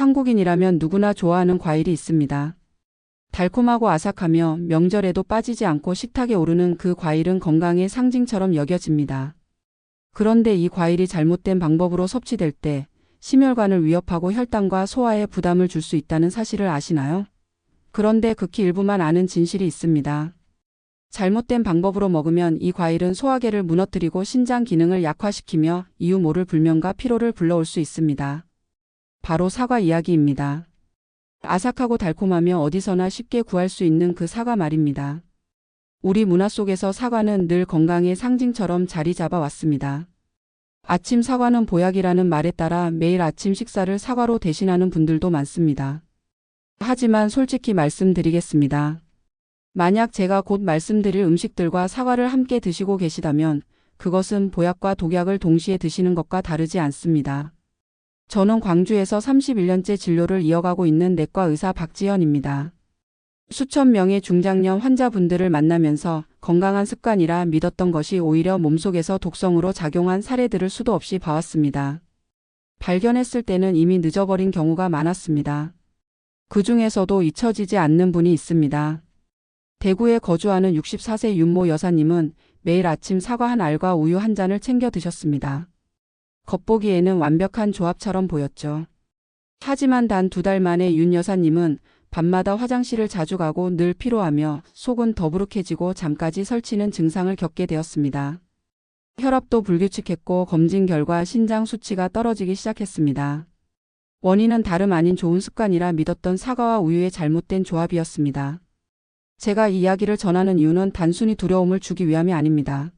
한국인이라면 누구나 좋아하는 과일이 있습니다. 달콤하고 아삭하며 명절에도 빠지지 않고 식탁에 오르는 그 과일은 건강의 상징처럼 여겨집니다. 그런데 이 과일이 잘못된 방법으로 섭취될 때 심혈관을 위협하고 혈당과 소화에 부담을 줄 수 있다는 사실을 아시나요? 그런데 극히 일부만 아는 진실이 있습니다. 잘못된 방법으로 먹으면 이 과일은 소화계를 무너뜨리고 신장 기능을 약화시키며 이유 모를 불면과 피로를 불러올 수 있습니다. 바로 사과 이야기입니다. 아삭하고 달콤하며 어디서나 쉽게 구할 수 있는 그 사과 말입니다. 우리 문화 속에서 사과는 늘 건강의 상징처럼 자리 잡아 왔습니다. 아침 사과는 보약이라는 말에 따라 매일 아침 식사를 사과로 대신하는 분들도 많습니다. 하지만 솔직히 말씀드리겠습니다. 만약 제가 곧 말씀드릴 음식들과 사과를 함께 드시고 계시다면 그것은 보약과 독약을 동시에 드시는 것과 다르지 않습니다. 저는 광주에서 31년째 진료를 이어가고 있는 내과 의사 박지현입니다. 수천 명의 중장년 환자분들을 만나면서 건강한 습관이라 믿었던 것이 오히려 몸속에서 독성으로 작용한 사례들을 수도 없이 봐왔습니다. 발견했을 때는 이미 늦어버린 경우가 많았습니다. 그 중에서도 잊혀지지 않는 분이 있습니다. 대구에 거주하는 64세 윤모 여사님은 매일 아침 사과 한 알과 우유 한 잔을 챙겨 드셨습니다. 겉보기에는 완벽한 조합처럼 보였죠. 하지만 단 2달 만에 윤 여사님은 밤마다 화장실을 자주 가고 늘 피로하며 속은 더부룩해지고 잠까지 설치는 증상을 겪게 되었습니다. 혈압도 불규칙했고 검진 결과 신장 수치가 떨어지기 시작했습니다. 원인은 다름 아닌 좋은 습관이라 믿었던 사과와 우유의 잘못된 조합이었습니다. 제가 이 이야기를 전하는 이유는 단순히 두려움을 주기 위함이 아닙니다.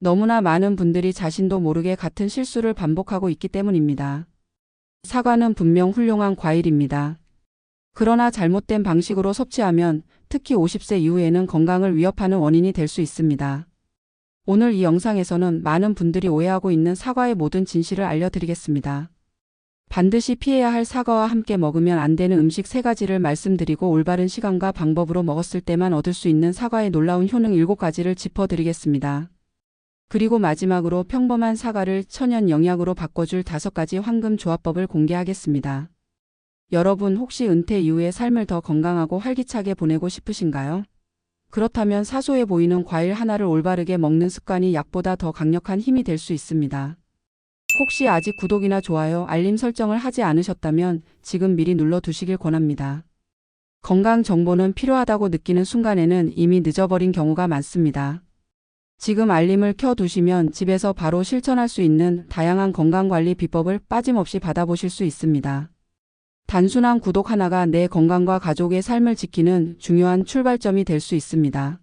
너무나 많은 분들이 자신도 모르게 같은 실수를 반복하고 있기 때문입니다. 사과는 분명 훌륭한 과일입니다. 그러나 잘못된 방식으로 섭취하면 특히 50세 이후에는 건강을 위협하는 원인이 될 수 있습니다. 오늘 이 영상에서는 많은 분들이 오해하고 있는 사과의 모든 진실을 알려드리겠습니다. 반드시 피해야 할 사과와 함께 먹으면 안 되는 음식 3가지를 말씀드리고 올바른 시간과 방법으로 먹었을 때만 얻을 수 있는 사과의 놀라운 효능 7가지를 짚어드리겠습니다. 그리고 마지막으로 평범한 사과를 천연 영약으로 바꿔줄 5가지 황금 조합법을 공개하겠습니다. 여러분 혹시 은퇴 이후의 삶을 더 건강하고 활기차게 보내고 싶으신가요? 그렇다면 사소해 보이는 과일 하나를 올바르게 먹는 습관이 약보다 더 강력한 힘이 될 수 있습니다. 혹시 아직 구독이나 좋아요, 알림 설정을 하지 않으셨다면 지금 미리 눌러두시길 권합니다. 건강 정보는 필요하다고 느끼는 순간에는 이미 늦어버린 경우가 많습니다. 지금 알림을 켜두시면 집에서 바로 실천할 수 있는 다양한 건강관리 비법을 빠짐없이 받아보실 수 있습니다. 단순한 구독 하나가 내 건강과 가족의 삶을 지키는 중요한 출발점이 될 수 있습니다.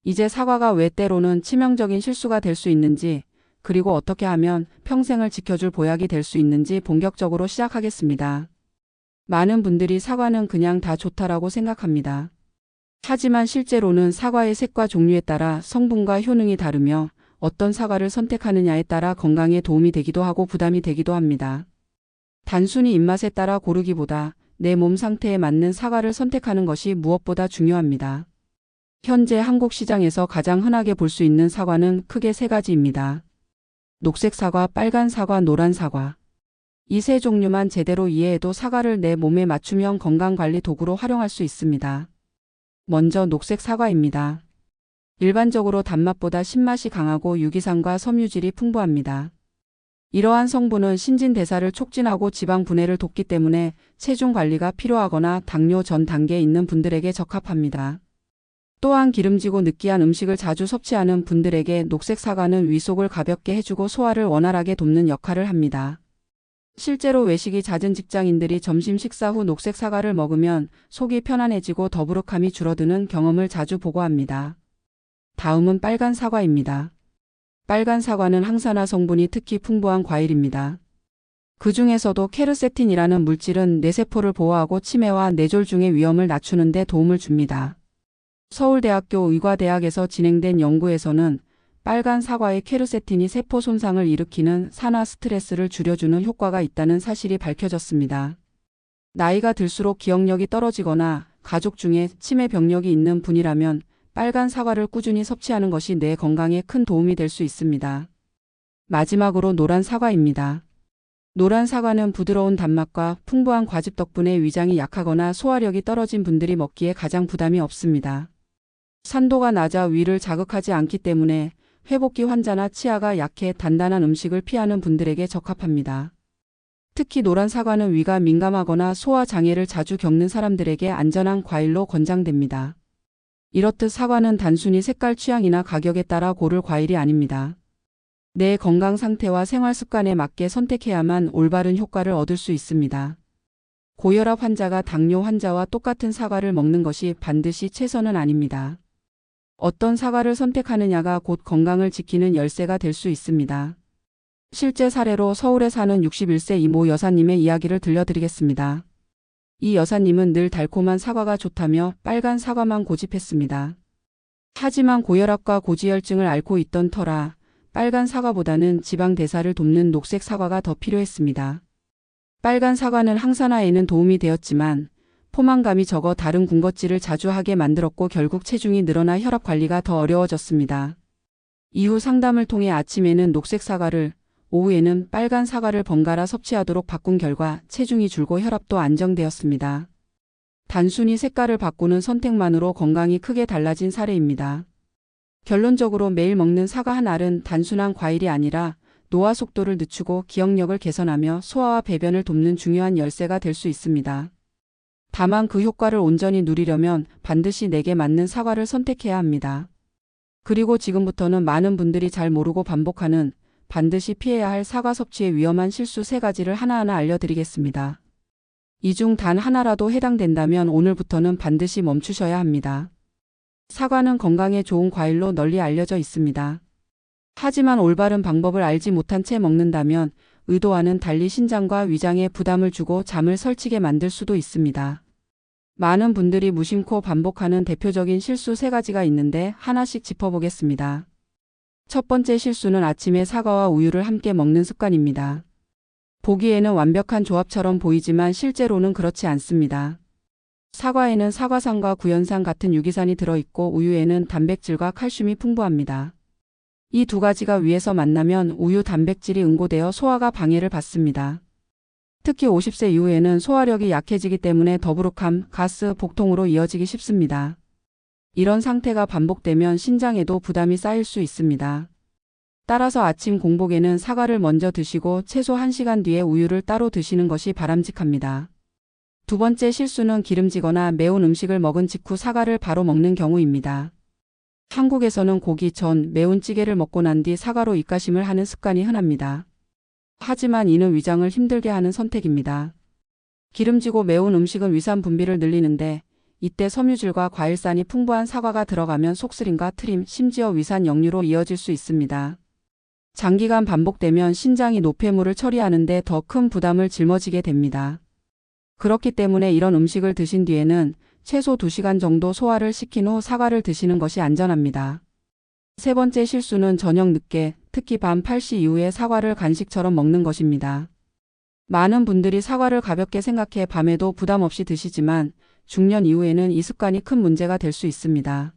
이제 사과가 왜 때로는 치명적인 실수가 될 수 있는지, 그리고 어떻게 하면 평생을 지켜줄 보약이 될 수 있는지 본격적으로 시작하겠습니다. 많은 분들이 사과는 그냥 다 좋다라고 생각합니다. 하지만 실제로는 사과의 색과 종류에 따라 성분과 효능이 다르며 어떤 사과를 선택하느냐에 따라 건강에 도움이 되기도 하고 부담이 되기도 합니다. 단순히 입맛에 따라 고르기보다 내 몸 상태에 맞는 사과를 선택하는 것이 무엇보다 중요합니다. 현재 한국 시장에서 가장 흔하게 볼 수 있는 사과는 크게 3가지입니다. 녹색 사과, 빨간 사과, 노란 사과. 이 3종류만 제대로 이해해도 사과를 내 몸에 맞춤형 건강관리 도구로 활용할 수 있습니다. 먼저 녹색 사과입니다. 일반적으로 단맛보다 신맛이 강하고 유기산과 섬유질이 풍부합니다. 이러한 성분은 신진대사를 촉진하고 지방 분해를 돕기 때문에 체중 관리가 필요하거나 당뇨 전 단계에 있는 분들에게 적합합니다. 또한 기름지고 느끼한 음식을 자주 섭취하는 분들에게 녹색 사과는 위속을 가볍게 해주고 소화를 원활하게 돕는 역할을 합니다. 실제로 외식이 잦은 직장인들이 점심 식사 후 녹색 사과를 먹으면 속이 편안해지고 더부룩함이 줄어드는 경험을 자주 보고합니다. 다음은 빨간 사과입니다. 빨간 사과는 항산화 성분이 특히 풍부한 과일입니다. 그 중에서도 케르세틴이라는 물질은 뇌세포를 보호하고 치매와 뇌졸중의 위험을 낮추는 데 도움을 줍니다. 서울대학교 의과대학에서 진행된 연구에서는 빨간 사과의 케르세틴이 세포 손상을 일으키는 산화 스트레스를 줄여주는 효과가 있다는 사실이 밝혀졌습니다. 나이가 들수록 기억력이 떨어지거나 가족 중에 치매 병력이 있는 분이라면 빨간 사과를 꾸준히 섭취하는 것이 뇌 건강에 큰 도움이 될 수 있습니다. 마지막으로 노란 사과입니다. 노란 사과는 부드러운 단맛과 풍부한 과즙 덕분에 위장이 약하거나 소화력이 떨어진 분들이 먹기에 가장 부담이 없습니다. 산도가 낮아 위를 자극하지 않기 때문에 회복기 환자나 치아가 약해 단단한 음식을 피하는 분들에게 적합합니다. 특히 노란 사과는 위가 민감하거나 소화 장애를 자주 겪는 사람들에게 안전한 과일로 권장됩니다. 이렇듯 사과는 단순히 색깔 취향이나 가격에 따라 고를 과일이 아닙니다. 내 건강 상태와 생활 습관에 맞게 선택해야만 올바른 효과를 얻을 수 있습니다. 고혈압 환자가 당뇨 환자와 똑같은 사과를 먹는 것이 반드시 최선은 아닙니다. 어떤 사과를 선택하느냐가 곧 건강을 지키는 열쇠가 될 수 있습니다. 실제 사례로 서울에 사는 61세 이모 여사님의 이야기를 들려드리겠습니다. 이 여사님은 늘 달콤한 사과가 좋다며 빨간 사과만 고집했습니다. 하지만 고혈압과 고지혈증을 앓고 있던 터라 빨간 사과보다는 지방 대사를 돕는 녹색 사과가 더 필요했습니다. 빨간 사과는 항산화에는 도움이 되었지만 포만감이 적어 다른 군것질을 자주 하게 만들었고 결국 체중이 늘어나 혈압 관리가 더 어려워졌습니다. 이후 상담을 통해 아침에는 녹색 사과를, 오후에는 빨간 사과를 번갈아 섭취하도록 바꾼 결과 체중이 줄고 혈압도 안정되었습니다. 단순히 색깔을 바꾸는 선택만으로 건강이 크게 달라진 사례입니다. 결론적으로 매일 먹는 사과 한 알은 단순한 과일이 아니라 노화 속도를 늦추고 기억력을 개선하며 소화와 배변을 돕는 중요한 열쇠가 될 수 있습니다. 다만 그 효과를 온전히 누리려면 반드시 내게 맞는 사과를 선택해야 합니다. 그리고 지금부터는 많은 분들이 잘 모르고 반복하는 반드시 피해야 할 사과 섭취의 위험한 실수 3가지를 하나하나 알려드리겠습니다. 이 중 단 하나라도 해당된다면 오늘부터는 반드시 멈추셔야 합니다. 사과는 건강에 좋은 과일로 널리 알려져 있습니다. 하지만 올바른 방법을 알지 못한 채 먹는다면 의도와는 달리 신장과 위장에 부담을 주고 잠을 설치게 만들 수도 있습니다. 많은 분들이 무심코 반복하는 대표적인 실수 3가지가 있는데 하나씩 짚어보겠습니다. 첫 번째 실수는 아침에 사과와 우유를 함께 먹는 습관입니다. 보기에는 완벽한 조합처럼 보이지만 실제로는 그렇지 않습니다. 사과에는 사과산과 구연산 같은 유기산이 들어있고 우유에는 단백질과 칼슘이 풍부합니다. 이 2가지가 위에서 만나면 우유 단백질이 응고되어 소화가 방해를 받습니다. 특히 50세 이후에는 소화력이 약해지기 때문에 더부룩함, 가스, 복통으로 이어지기 쉽습니다. 이런 상태가 반복되면 신장에도 부담이 쌓일 수 있습니다. 따라서 아침 공복에는 사과를 먼저 드시고 최소 1시간 뒤에 우유를 따로 드시는 것이 바람직합니다. 두 번째 실수는 기름지거나 매운 음식을 먹은 직후 사과를 바로 먹는 경우입니다. 한국에서는 고기, 전, 매운 찌개를 먹고 난 뒤 사과로 입가심을 하는 습관이 흔합니다. 하지만 이는 위장을 힘들게 하는 선택입니다. 기름지고 매운 음식은 위산 분비를 늘리는데 이때 섬유질과 과일산이 풍부한 사과가 들어가면 속쓰림과 트림, 심지어 위산 역류로 이어질 수 있습니다. 장기간 반복되면 신장이 노폐물을 처리하는 데 더 큰 부담을 짊어지게 됩니다. 그렇기 때문에 이런 음식을 드신 뒤에는 최소 2시간 정도 소화를 시킨 후 사과를 드시는 것이 안전합니다. 세 번째 실수는 저녁 늦게, 특히 밤 8시 이후에 사과를 간식처럼 먹는 것입니다. 많은 분들이 사과를 가볍게 생각해 밤에도 부담 없이 드시지만 중년 이후에는 이 습관이 큰 문제가 될 수 있습니다.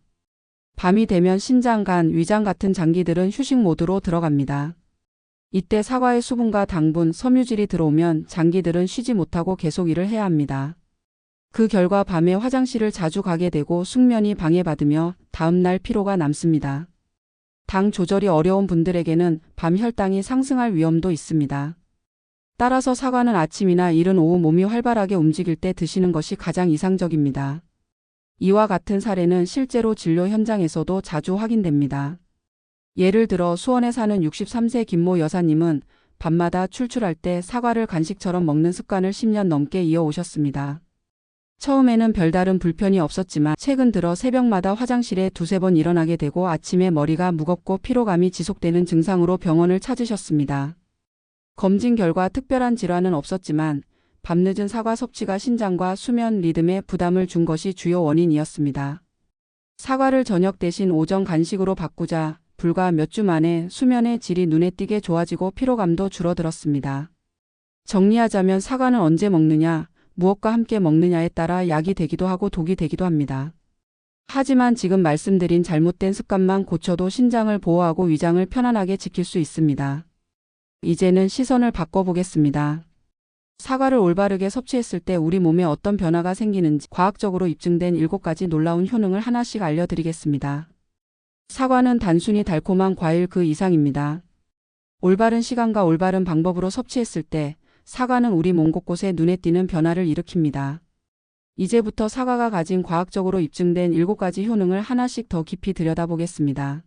밤이 되면 신장, 간, 위장 같은 장기들은 휴식 모드로 들어갑니다. 이때 사과의 수분과 당분, 섬유질이 들어오면 장기들은 쉬지 못하고 계속 일을 해야 합니다. 그 결과 밤에 화장실을 자주 가게 되고 숙면이 방해받으며 다음날 피로가 남습니다. 당 조절이 어려운 분들에게는 밤 혈당이 상승할 위험도 있습니다. 따라서 사과는 아침이나 이른 오후 몸이 활발하게 움직일 때 드시는 것이 가장 이상적입니다. 이와 같은 사례는 실제로 진료 현장에서도 자주 확인됩니다. 예를 들어 수원에 사는 63세 김모 여사님은 밤마다 출출할 때 사과를 간식처럼 먹는 습관을 10년 넘게 이어오셨습니다. 처음에는 별다른 불편이 없었지만 최근 들어 새벽마다 화장실에 2-3번 일어나게 되고 아침에 머리가 무겁고 피로감이 지속되는 증상으로 병원을 찾으셨습니다. 검진 결과 특별한 질환은 없었지만 밤늦은 사과 섭취가 신장과 수면 리듬에 부담을 준 것이 주요 원인이었습니다. 사과를 저녁 대신 오전 간식으로 바꾸자 불과 몇 주 만에 수면의 질이 눈에 띄게 좋아지고 피로감도 줄어들었습니다. 정리하자면 사과는 언제 먹느냐, 무엇과 함께 먹느냐에 따라 약이 되기도 하고 독이 되기도 합니다. 하지만 지금 말씀드린 잘못된 습관만 고쳐도 신장을 보호하고 위장을 편안하게 지킬 수 있습니다. 이제는 시선을 바꿔보겠습니다. 사과를 올바르게 섭취했을 때 우리 몸에 어떤 변화가 생기는지 과학적으로 입증된 7가지 놀라운 효능을 하나씩 알려드리겠습니다. 사과는 단순히 달콤한 과일 그 이상입니다. 올바른 시간과 올바른 방법으로 섭취했을 때 사과는 우리 몸 곳곳에 눈에 띄는 변화를 일으킵니다. 이제부터 사과가 가진 과학적으로 입증된 7가지 효능을 하나씩 더 깊이 들여다보겠습니다.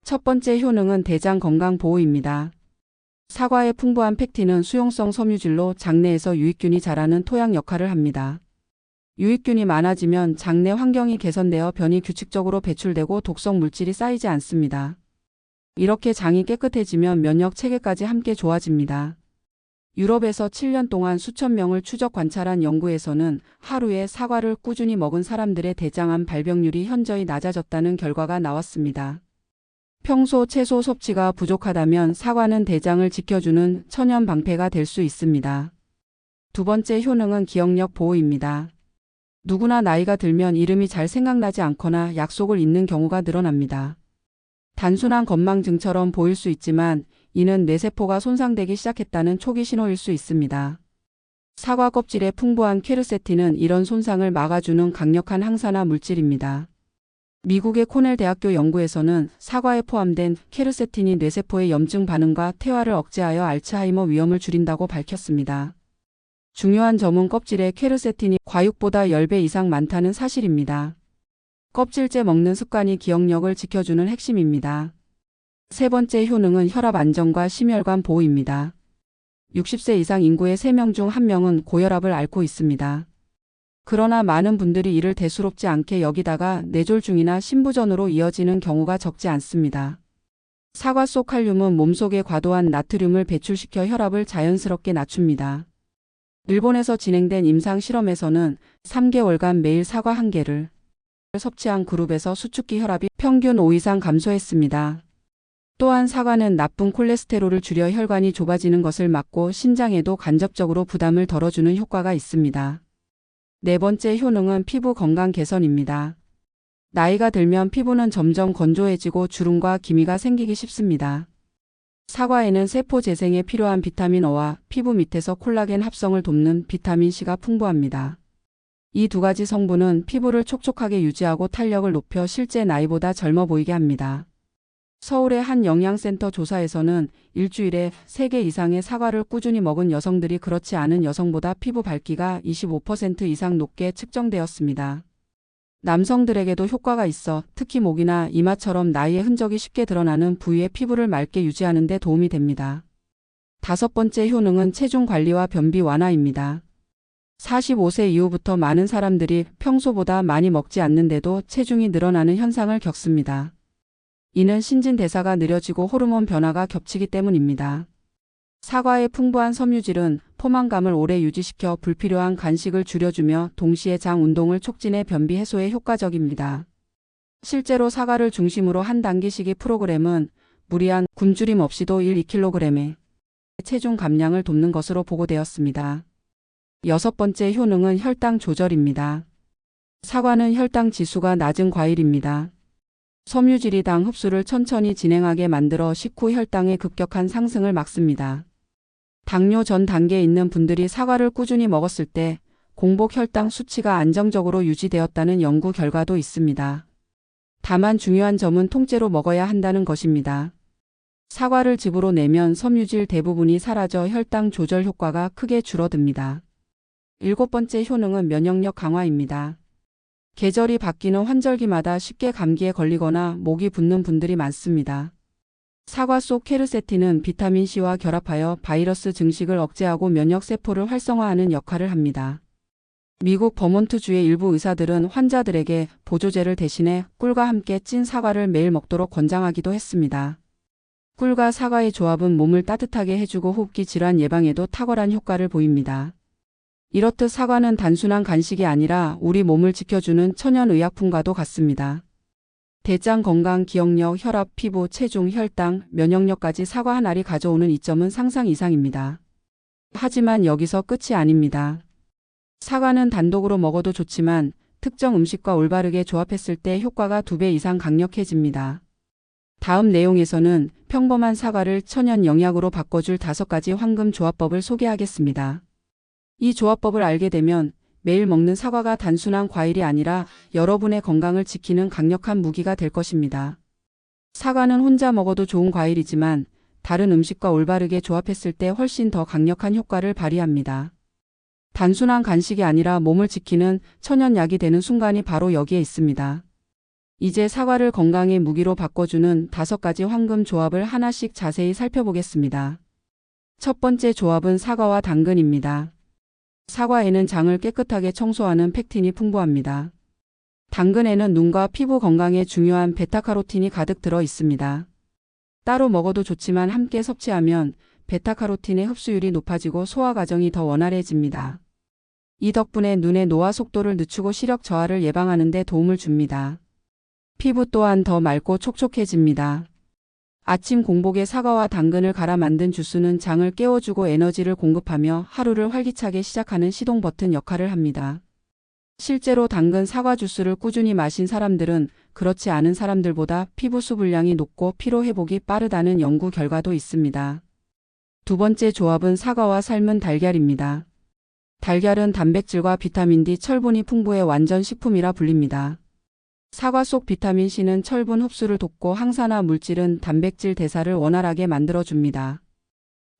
첫 번째 효능은 대장 건강 보호입니다. 사과의 풍부한 팩틴은 수용성 섬유질로 장내에서 유익균이 자라는 토양 역할을 합니다. 유익균이 많아지면 장내 환경이 개선되어 변이 규칙적으로 배출되고 독성 물질이 쌓이지 않습니다. 이렇게 장이 깨끗해지면 면역 체계까지 함께 좋아집니다. 유럽에서 7년 동안 수천 명을 추적 관찰한 연구에서는 하루에 사과를 꾸준히 먹은 사람들의 대장암 발병률이 현저히 낮아졌다는 결과가 나왔습니다. 평소 채소 섭취가 부족하다면 사과는 대장을 지켜주는 천연 방패가 될 수 있습니다. 두 번째 효능은 기억력 보호입니다. 누구나 나이가 들면 이름이 잘 생각나지 않거나 약속을 잊는 경우가 늘어납니다. 단순한 건망증처럼 보일 수 있지만 이는 뇌세포가 손상되기 시작했다는 초기 신호일 수 있습니다. 사과 껍질에 풍부한 퀘르세틴은 이런 손상을 막아주는 강력한 항산화 물질입니다. 미국의 코넬 대학교 연구에서는 사과에 포함된 퀘르세틴이 뇌세포의 염증 반응과 퇴화를 억제하여 알츠하이머 위험을 줄인다고 밝혔습니다. 중요한 점은 껍질에 퀘르세틴이 과육보다 10배 이상 많다는 사실입니다. 껍질째 먹는 습관이 기억력을 지켜주는 핵심입니다. 세 번째 효능은 혈압 안정과 심혈관 보호입니다. 60세 이상 인구의 3명 중 1명은 고혈압을 앓고 있습니다. 그러나 많은 분들이 이를 대수롭지 않게 여기다가 뇌졸중이나 심부전으로 이어지는 경우가 적지 않습니다. 사과 속 칼륨은 몸속에 과도한 나트륨을 배출시켜 혈압을 자연스럽게 낮춥니다. 일본에서 진행된 임상 실험에서는 3개월간 매일 사과 1개를 섭취한 그룹에서 수축기 혈압이 평균 5 이상 감소했습니다. 또한 사과는 나쁜 콜레스테롤을 줄여 혈관이 좁아지는 것을 막고 신장에도 간접적으로 부담을 덜어주는 효과가 있습니다. 네 번째 효능은 피부 건강 개선입니다. 나이가 들면 피부는 점점 건조해지고 주름과 기미가 생기기 쉽습니다. 사과에는 세포 재생에 필요한 비타민 O와 피부 밑에서 콜라겐 합성을 돕는 비타민 C가 풍부합니다. 이 두 가지 성분은 피부를 촉촉하게 유지하고 탄력을 높여 실제 나이보다 젊어 보이게 합니다. 서울의 한 영양센터 조사에서는 일주일에 3개 이상의 사과를 꾸준히 먹은 여성들이 그렇지 않은 여성보다 피부 밝기가 25% 이상 높게 측정되었습니다. 남성들에게도 효과가 있어 특히 목이나 이마처럼 나이의 흔적이 쉽게 드러나는 부위의 피부를 맑게 유지하는 데 도움이 됩니다. 다섯 번째 효능은 체중 관리와 변비 완화입니다. 45세 이후부터 많은 사람들이 평소보다 많이 먹지 않는데도 체중이 늘어나는 현상을 겪습니다. 이는 신진대사가 느려지고 호르몬 변화가 겹치기 때문입니다. 사과의 풍부한 섬유질은 포만감을 오래 유지시켜 불필요한 간식을 줄여주며 동시에 장 운동을 촉진해 변비 해소에 효과적입니다. 실제로 사과를 중심으로 한 단기식이 프로그램은 무리한 굶주림 없이도 1-2kg의 체중 감량을 돕는 것으로 보고되었습니다. 여섯 번째 효능은 혈당 조절입니다. 사과는 혈당 지수가 낮은 과일입니다. 섬유질이 당 흡수를 천천히 진행하게 만들어 식후 혈당의 급격한 상승을 막습니다. 당뇨 전 단계에 있는 분들이 사과를 꾸준히 먹었을 때 공복 혈당 수치가 안정적으로 유지되었다는 연구 결과도 있습니다. 다만 중요한 점은 통째로 먹어야 한다는 것입니다. 사과를 즙으로 내면 섬유질 대부분이 사라져 혈당 조절 효과가 크게 줄어듭니다. 일곱 번째 효능은 면역력 강화입니다. 계절이 바뀌는 환절기마다 쉽게 감기에 걸리거나 목이 붓는 분들이 많습니다. 사과 속 퀘르세틴은 비타민C와 결합하여 바이러스 증식을 억제하고 면역세포를 활성화하는 역할을 합니다. 미국 버몬트주의 일부 의사들은 환자들에게 보조제를 대신해 꿀과 함께 찐 사과를 매일 먹도록 권장하기도 했습니다. 꿀과 사과의 조합은 몸을 따뜻하게 해주고 호흡기 질환 예방에도 탁월한 효과를 보입니다. 이렇듯 사과는 단순한 간식이 아니라 우리 몸을 지켜주는 천연의약품과도 같습니다. 대장 건강, 기억력, 혈압, 피부, 체중, 혈당, 면역력까지 사과 한 알이 가져오는 이점은 상상 이상입니다. 하지만 여기서 끝이 아닙니다. 사과는 단독으로 먹어도 좋지만 특정 음식과 올바르게 조합했을 때 효과가 2배 이상 강력해집니다. 다음 내용에서는 평범한 사과를 천연 영양으로 바꿔줄 5가지 황금 조합법을 소개하겠습니다. 이 조합법을 알게 되면 매일 먹는 사과가 단순한 과일이 아니라 여러분의 건강을 지키는 강력한 무기가 될 것입니다. 사과는 혼자 먹어도 좋은 과일이지만 다른 음식과 올바르게 조합했을 때 훨씬 더 강력한 효과를 발휘합니다. 단순한 간식이 아니라 몸을 지키는 천연약이 되는 순간이 바로 여기에 있습니다. 이제 사과를 건강의 무기로 바꿔주는 5가지 황금 조합을 하나씩 자세히 살펴보겠습니다. 첫 번째 조합은 사과와 당근입니다. 사과에는 장을 깨끗하게 청소하는 펙틴이 풍부합니다. 당근에는 눈과 피부 건강에 중요한 베타카로틴이 가득 들어 있습니다. 따로 먹어도 좋지만 함께 섭취하면 베타카로틴의 흡수율이 높아지고 소화 과정이 더 원활해집니다. 이 덕분에 눈의 노화 속도를 늦추고 시력 저하를 예방하는 데 도움을 줍니다. 피부 또한 더 맑고 촉촉해집니다. 아침 공복에 사과와 당근을 갈아 만든 주스는 장을 깨워주고 에너지를 공급하며 하루를 활기차게 시작하는 시동 버튼 역할을 합니다. 실제로 당근 사과 주스를 꾸준히 마신 사람들은 그렇지 않은 사람들보다 피부 수분량이 높고 피로 회복이 빠르다는 연구 결과도 있습니다. 두 번째 조합은 사과와 삶은 달걀입니다. 달걀은 단백질과 비타민 D, 철분이 풍부해 완전 식품이라 불립니다. 사과 속 비타민 C는 철분 흡수를 돕고 항산화 물질은 단백질 대사를 원활하게 만들어줍니다.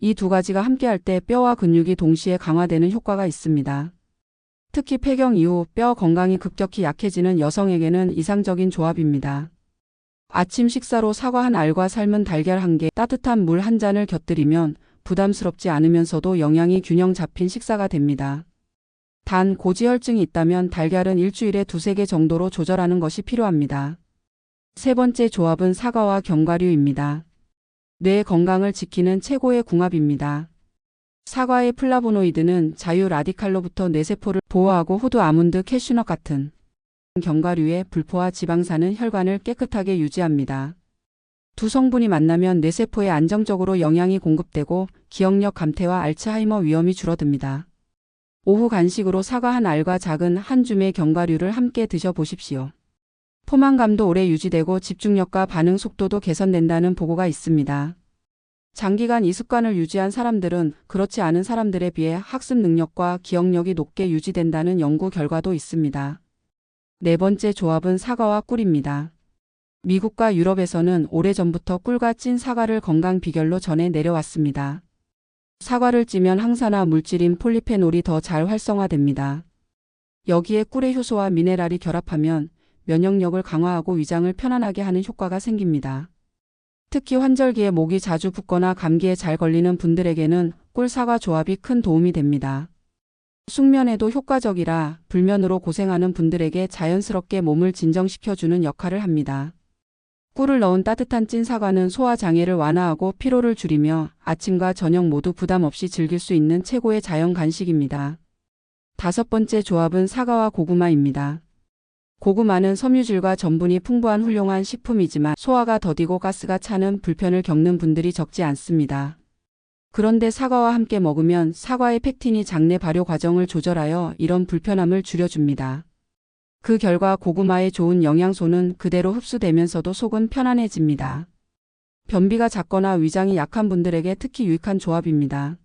이 2가지가 함께할 때 뼈와 근육이 동시에 강화되는 효과가 있습니다. 특히 폐경 이후 뼈 건강이 급격히 약해지는 여성에게는 이상적인 조합입니다. 아침 식사로 사과 한 알과 삶은 달걀 1개, 따뜻한 물 1잔을 곁들이면 부담스럽지 않으면서도 영양이 균형 잡힌 식사가 됩니다. 단 고지혈증이 있다면 달걀은 일주일에 2~3개 정도로 조절하는 것이 필요합니다. 세 번째 조합은 사과와 견과류입니다. 뇌 건강을 지키는 최고의 궁합입니다. 사과의 플라보노이드는 자유 라디칼로부터 뇌세포를 보호하고 호두, 아몬드, 캐슈넛 같은 견과류의 불포화 지방산은 혈관을 깨끗하게 유지합니다. 두 성분이 만나면 뇌세포에 안정적으로 영양이 공급되고 기억력 감퇴와 알츠하이머 위험이 줄어듭니다. 오후 간식으로 사과 한 알과 작은 한 줌의 견과류를 함께 드셔보십시오. 포만감도 오래 유지되고 집중력과 반응 속도도 개선된다는 보고가 있습니다. 장기간 이 습관을 유지한 사람들은 그렇지 않은 사람들에 비해 학습 능력과 기억력이 높게 유지된다는 연구 결과도 있습니다. 네 번째 조합은 사과와 꿀입니다. 미국과 유럽에서는 오래전부터 꿀과 찐 사과를 건강 비결로 전해 내려왔습니다. 사과를 찌면 항산화 물질인 폴리페놀이 더 잘 활성화됩니다. 여기에 꿀의 효소와 미네랄이 결합하면 면역력을 강화하고 위장을 편안하게 하는 효과가 생깁니다. 특히 환절기에 목이 자주 붓거나 감기에 잘 걸리는 분들에게는 꿀-사과 조합이 큰 도움이 됩니다. 숙면에도 효과적이라 불면으로 고생하는 분들에게 자연스럽게 몸을 진정시켜주는 역할을 합니다. 꿀을 넣은 따뜻한 찐 사과는 소화 장애를 완화하고 피로를 줄이며 아침과 저녁 모두 부담 없이 즐길 수 있는 최고의 자연 간식입니다. 5번째 조합은 사과와 고구마입니다. 고구마는 섬유질과 전분이 풍부한 훌륭한 식품이지만 소화가 더디고 가스가 차는 불편을 겪는 분들이 적지 않습니다. 그런데 사과와 함께 먹으면 사과의 펙틴이 장내 발효 과정을 조절하여 이런 불편함을 줄여줍니다. 그 결과 고구마의 좋은 영양소는 그대로 흡수되면서도 속은 편안해집니다. 변비가 잦거나 위장이 약한 분들에게 특히 유익한 조합입니다.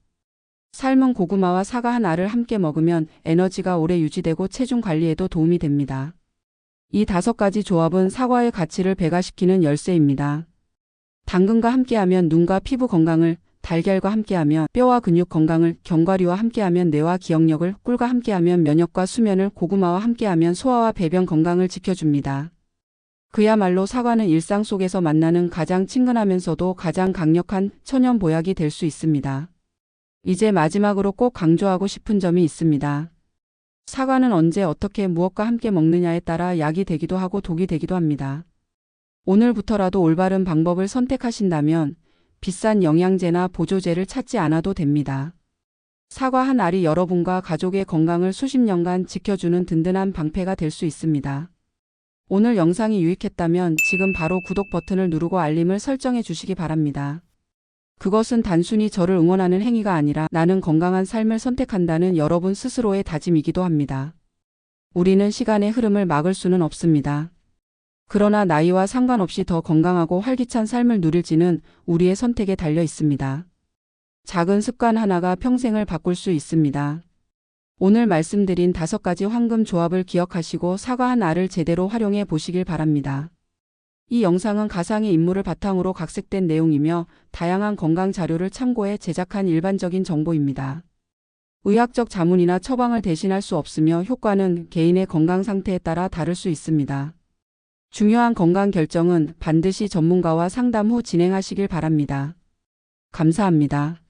삶은 고구마와 사과 한 알을 함께 먹으면 에너지가 오래 유지되고 체중 관리에도 도움이 됩니다. 이 5가지 조합은 사과의 가치를 배가시키는 열쇠입니다. 당근과 함께하면 눈과 피부 건강을, 달걀과 함께하면 뼈와 근육 건강을, 견과류와 함께하면 뇌와 기억력을, 꿀과 함께하면 면역과 수면을, 고구마와 함께하면 소화와 배변 건강을 지켜줍니다. 그야말로 사과는 일상 속에서 만나는 가장 친근하면서도 가장 강력한 천연 보약이 될 수 있습니다. 이제 마지막으로 꼭 강조하고 싶은 점이 있습니다. 사과는 언제 어떻게 무엇과 함께 먹느냐에 따라 약이 되기도 하고 독이 되기도 합니다. 오늘부터라도 올바른 방법을 선택하신다면 비싼 영양제나 보조제를 찾지 않아도 됩니다. 사과 한 알이 여러분과 가족의 건강을 수십 년간 지켜주는 든든한 방패가 될 수 있습니다. 오늘 영상이 유익했다면 지금 바로 구독 버튼을 누르고 알림을 설정해 주시기 바랍니다. 그것은 단순히 저를 응원하는 행위가 아니라 나는 건강한 삶을 선택한다는 여러분 스스로의 다짐이기도 합니다. 우리는 시간의 흐름을 막을 수는 없습니다. 그러나 나이와 상관없이 더 건강하고 활기찬 삶을 누릴지는 우리의 선택에 달려 있습니다. 작은 습관 하나가 평생을 바꿀 수 있습니다. 오늘 말씀드린 5가지 황금 조합을 기억하시고 사과 한 알을 제대로 활용해 보시길 바랍니다. 이 영상은 가상의 인물을 바탕으로 각색된 내용이며 다양한 건강 자료를 참고해 제작한 일반적인 정보입니다. 의학적 자문이나 처방을 대신할 수 없으며 효과는 개인의 건강 상태에 따라 다를 수 있습니다. 중요한 건강 결정은 반드시 전문가와 상담 후 진행하시길 바랍니다. 감사합니다.